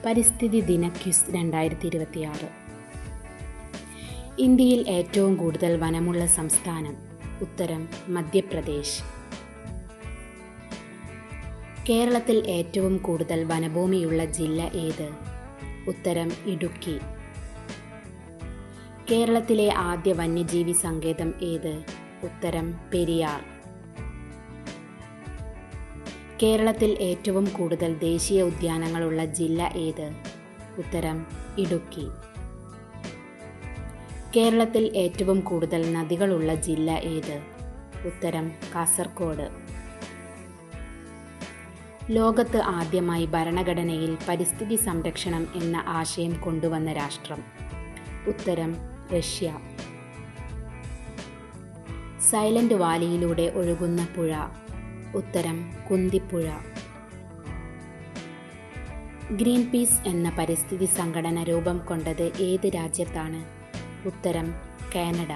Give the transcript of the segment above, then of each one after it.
പരിസ്ഥിതി ദിന ക്വിസ് 2026. ഇന്ത്യയിൽ ഏറ്റവും കൂടുതൽ വനമുള്ള സംസ്ഥാനം? ഉത്തരം മധ്യപ്രദേശ്. കേരളത്തിൽ ഏറ്റവും കൂടുതൽ വനഭൂമിയുള്ള ജില്ല ഏത്? ഉത്തരം ഇടുക്കി. കേരളത്തിലെ ആദ്യ വന്യജീവി സങ്കേതം ഏത്? ഉത്തരം പെരിയാർ. കേരളത്തിൽ ഏറ്റവും കൂടുതൽ ദേശീയ ഉദ്യാനങ്ങളുള്ള ജില്ല ഏത്? ഉത്തരം ഇടുക്കി. കേരളത്തിൽ ഏറ്റവും കൂടുതൽ നദികളുള്ള ജില്ല ഏത്? ഉത്തരം കാസർഗോഡ്. ലോകത്ത് ആദ്യമായി ഭരണഘടനയിൽ പരിസ്ഥിതി സംരക്ഷണം എന്ന ആശയം കൊണ്ടുവന്ന രാഷ്ട്രം? ഉത്തരം റഷ്യ. സൈലന്റ് വാലിയിലൂടെ ഒഴുകുന്ന പുഴ? ഉത്തരം കുന്തിപ്പുഴ. ഗ്രീൻ പീസ് എന്ന പരിസ്ഥിതി സംഘടന രൂപം കൊണ്ടത് ഏത് രാജ്യത്താണ്? ഉത്തരം കാനഡ.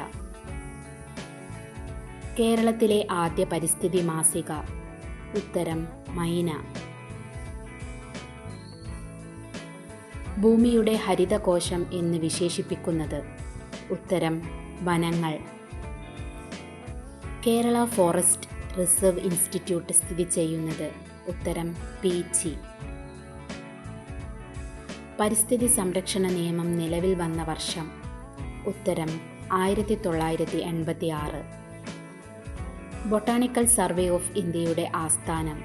കേരളത്തിലെ ആദ്യ പരിസ്ഥിതി മാസിക? ഉത്തരം മൈന. ഭൂമിയുടെ ഹരിതകോശം എന്ന് വിശേഷിപ്പിക്കുന്നത്? ഉത്തരം വനങ്ങൾ. കേരള ഫോറസ്റ്റ് റിസർവ് ഇൻസ്റ്റിറ്റ്യൂട്ട് സ്ഥിതി ചെയ്യുന്നത്? ഉത്തരം പീച്ചി. പരിസ്ഥിതി സംരക്ഷണ നിയമം നിലവിൽ വന്ന വർഷം? ഉത്തരം 1986. ബൊട്ടാണിക്കൽ സർവേ ഓഫ് ഇന്ത്യയുടെ ആസ്ഥാനം?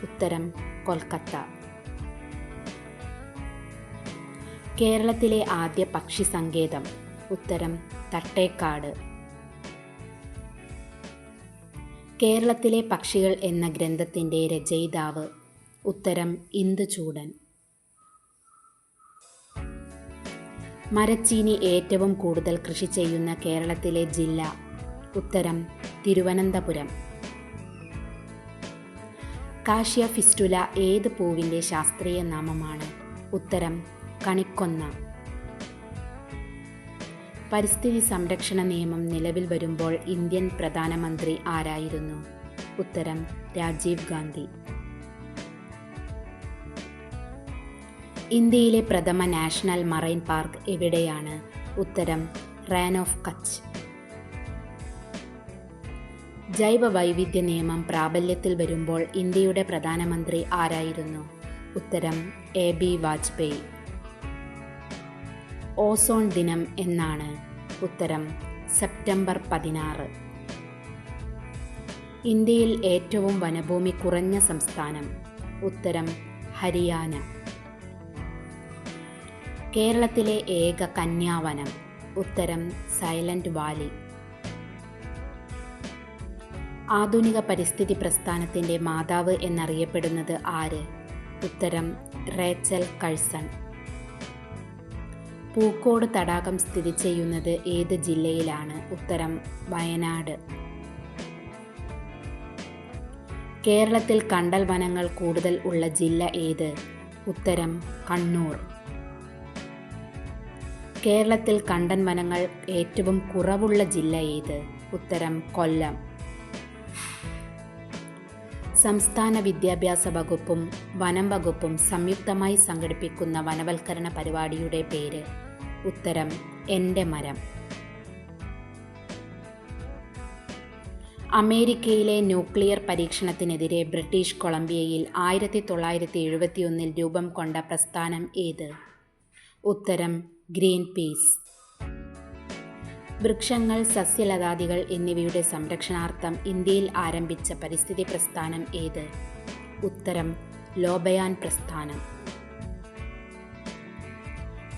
ഉത്തരം കൊൽക്കത്ത. കേരളത്തിലെ ആദ്യ പക്ഷി സങ്കേതം? ഉത്തരം തട്ടേക്കാട്. കേരളത്തിലെ പക്ഷികൾ എന്ന ഗ്രന്ഥത്തിൻ്റെ രചയിതാവ്? ഉത്തരം ഇന്ദുചൂടൻ. മരച്ചീനി ഏറ്റവും കൂടുതൽ കൃഷി ചെയ്യുന്ന കേരളത്തിലെ ജില്ല? ഉത്തരം തിരുവനന്തപുരം. കാഷ്യ ഫിസ്റ്റുല ഏത് പൂവിൻ്റെ ശാസ്ത്രീയ നാമമാണ്? ഉത്തരം കണിക്കൊന്ന. പരിസ്ഥിതി സംരക്ഷണ നിയമം നിലവിൽ വരുമ്പോൾ ഇന്ത്യൻ പ്രധാനമന്ത്രി ആരായിരുന്നു? ഉത്തരം രാജീവ് ഗാന്ധി. ഇന്ത്യയിലെ പ്രഥമ നാഷണൽ മറൈൻ പാർക്ക് എവിടെയാണ്? ഉത്തരം റാൻ ഓഫ് കച്ച്. ജൈവ വൈവിധ്യ നിയമം പ്രാബല്യത്തിൽ വരുമ്പോൾ ഇന്ത്യയുടെ പ്രധാനമന്ത്രി ആരായിരുന്നു? ഉത്തരം AB വാജ്പേയി. ഓസോൺ ദിനം എന്നാണ്? ഉത്തരം സെപ്റ്റംബർ 16. ഇന്ത്യയിൽ ഏറ്റവും വനഭൂമി കുറഞ്ഞ സംസ്ഥാനം? ഉത്തരം ഹരിയാന. കേരളത്തിലെ ഏക കന്യാവനം? ഉത്തരം സൈലന്റ് വാലി. ആധുനിക പരിസ്ഥിതി പ്രസ്ഥാനത്തിൻ്റെ മാതാവ് എന്നറിയപ്പെടുന്നത് ആര്? ഉത്തരം റേച്ചൽ കഴ്സൺ. പൂക്കോട് തടാകം സ്ഥിതി ചെയ്യുന്നത് ഏത് ജില്ലയിലാണ്? ഉത്തരം വയനാട്. കേരളത്തിൽ കണ്ടൽ വനങ്ങൾ കൂടുതൽ ഉള്ള ജില്ല ഏത്? ഉത്തരം കണ്ണൂർ. കേരളത്തിൽ കണ്ടൻ വനങ്ങൾ ഏറ്റവും കുറവുള്ള ജില്ല ഏത്? ഉത്തരം കൊല്ലം. സംസ്ഥാന വിദ്യാഭ്യാസ വകുപ്പും വനം വകുപ്പും സംയുക്തമായി സംഘടിപ്പിക്കുന്ന വനവൽക്കരണ പരിപാടിയുടെ പേര്? ഉത്തരം എൻ്റെ മരം. അമേരിക്കയിലെ ന്യൂക്ലിയർ പരീക്ഷണത്തിനെതിരെ ബ്രിട്ടീഷ് കൊളംബിയയിൽ 1971 രൂപം കൊണ്ട പ്രസ്ഥാനം ഏത്? ഉത്തരം ഗ്രീൻ പീസ്. വൃക്ഷങ്ങൾ, സസ്യലതാദികൾ എന്നിവയുടെ സംരക്ഷണാർത്ഥം ഇന്ത്യയിൽ ആരംഭിച്ച പരിസ്ഥിതി പ്രസ്ഥാനം ഏത്? ഉത്തരം ലോബയാൻ പ്രസ്ഥാനം.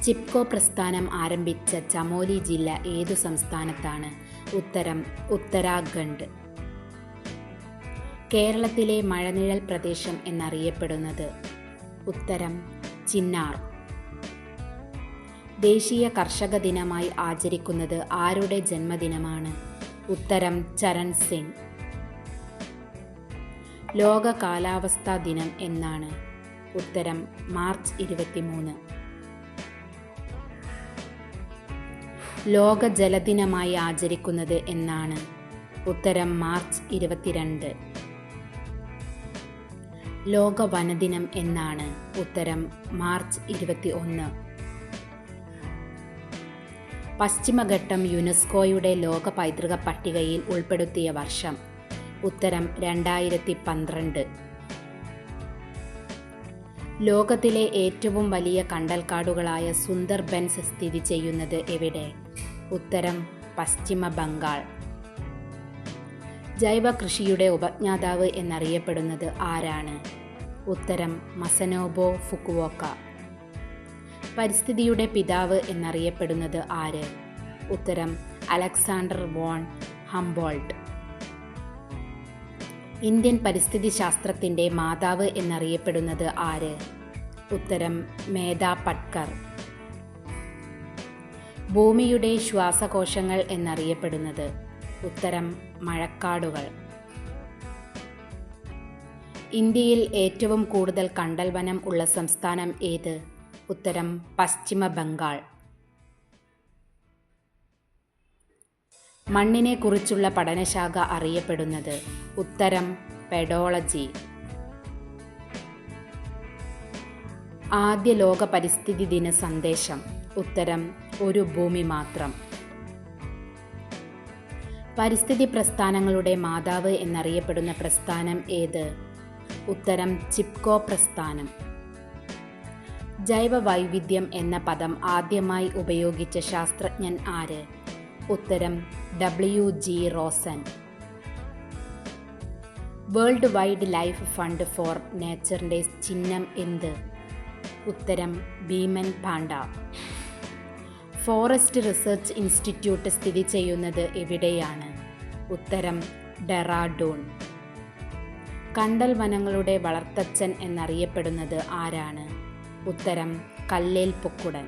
ചിപ്കോ പ്രസ്ഥാനം ആരംഭിച്ച ചമോലി ജില്ല ഏതു സംസ്ഥാനത്താണ്? ഉത്തരം ഉത്തരാഖണ്ഡ്. കേരളത്തിലെ മഴനിഴൽ പ്രദേശം എന്നറിയപ്പെടുന്നത്? ഉത്തരം ചിന്നാർ. ദേശീയ കർഷക ദിനമായി ആചരിക്കുന്നത് ആരുടെ ജന്മദിനമാണ്? ഉത്തരം ചരൺ സിംഗ്. ലോക കാലാവസ്ഥാ ദിനം എന്നാണ്? ഉത്തരം മാർച്ച് 23. ലോക ജലദിനമായി ആചരിക്കുന്നത് എന്നാണ്? ഉത്തരം മാർച്ച് 22. ലോക വനദിനം എന്നാണ്? ഉത്തരം മാർച്ച് 21. പശ്ചിമഘട്ടം യുനെസ്കോയുടെ ലോക പൈതൃക പട്ടികയിൽ ഉൾപ്പെടുത്തിയ വർഷം? ഉത്തരം 2012. ലോകത്തിലെ ഏറ്റവും വലിയ കണ്ടൽക്കാടുകളായ സുന്ദർബൻസ് സ്ഥിതി ചെയ്യുന്നത് എവിടെ? ഉത്തരം പശ്ചിമ ബംഗാൾ. ജൈവ കൃഷിയുടെ ഉപജ്ഞാതാവ് എന്നറിയപ്പെടുന്നത് ആരാണ്? ഉത്തരം മസനോബു ഫുകുവോക്ക. പരിസ്ഥിതിയുടെ പിതാവ് എന്നറിയപ്പെടുന്നത് ആര്? ഉത്തരം അലക്സാണ്ടർ വോൺ ഹംബോൾട്ട്. ഇന്ത്യൻ പരിസ്ഥിതി ശാസ്ത്രത്തിൻ്റെ മാതാവ് എന്നറിയപ്പെടുന്നത് ആര്? ഉത്തരം മേധ പട്കർ. ഭൂമിയുടെ ശ്വാസകോശങ്ങൾ എന്നറിയപ്പെടുന്നത്? ഉത്തരം മഴക്കാടുകൾ. ഇന്ത്യയിൽ ഏറ്റവും കൂടുതൽ കണ്ടൽ വനം ഉള്ള സംസ്ഥാനം ഏത്? ഉത്തരം പശ്ചിമ ബംഗാൾ. മണ്ണിനെ കുറിച്ചുള്ള പഠനശാഖ അറിയപ്പെടുന്നത്? ഉത്തരം പെഡോളജി. ആദ്യ ലോക പരിസ്ഥിതി ദിന സന്ദേശം? ഉത്തരം ഒരു ഭൂമി മാത്രം. പരിസ്ഥിതി പ്രസ്ഥാനങ്ങളുടെ മാതാവ് എന്നറിയപ്പെടുന്ന പ്രസ്ഥാനം ഏത്? ഉത്തരം ചിപ്കോ പ്രസ്ഥാനം. ജൈവ വൈവിധ്യം എന്ന പദം ആദ്യമായി ഉപയോഗിച്ച ശാസ്ത്രജ്ഞൻ ആര്? ഉത്തരം WG Rosen. World wide life fund for നേച്ചറിൻ്റെ ചിഹ്നം എന്ത്? ഉത്തരം ഭീമൻ പാണ്ട. ഫോറസ്റ്റ് റിസർച്ച് ഇൻസ്റ്റിറ്റ്യൂട്ട് സ്ഥിതി ചെയ്യുന്നത് എവിടെയാണ്? ഉത്തരം ഡെറാഡൂൺ. കണ്ടൽ വനങ്ങളുടെ വളർത്തച്ഛൻ എന്നറിയപ്പെടുന്നത് ആരാണ്? ഉത്തരം കല്ലേൽ പൊക്കുടൻ.